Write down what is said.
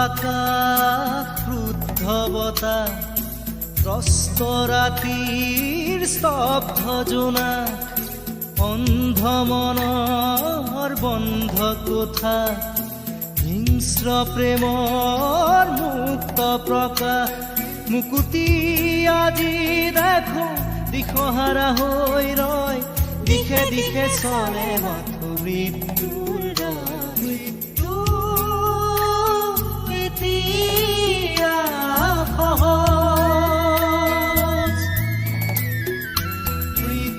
আকাশ ক্ৰুদ্ধ বতাহ ত্ৰস্ত ৰাতিৰ স্তব্ধ জোনাক অন্ধ মনৰ বন্ধ কোঠা হিংস্ৰ প্ৰেমৰ মুক্ত প্ৰকাশ মুকুতি আজি দেখো দিশহাৰা হৈ ৰয় দিশে দিশে চলে মাথো মৃত্যুৰ মৃত্যু এতিয়া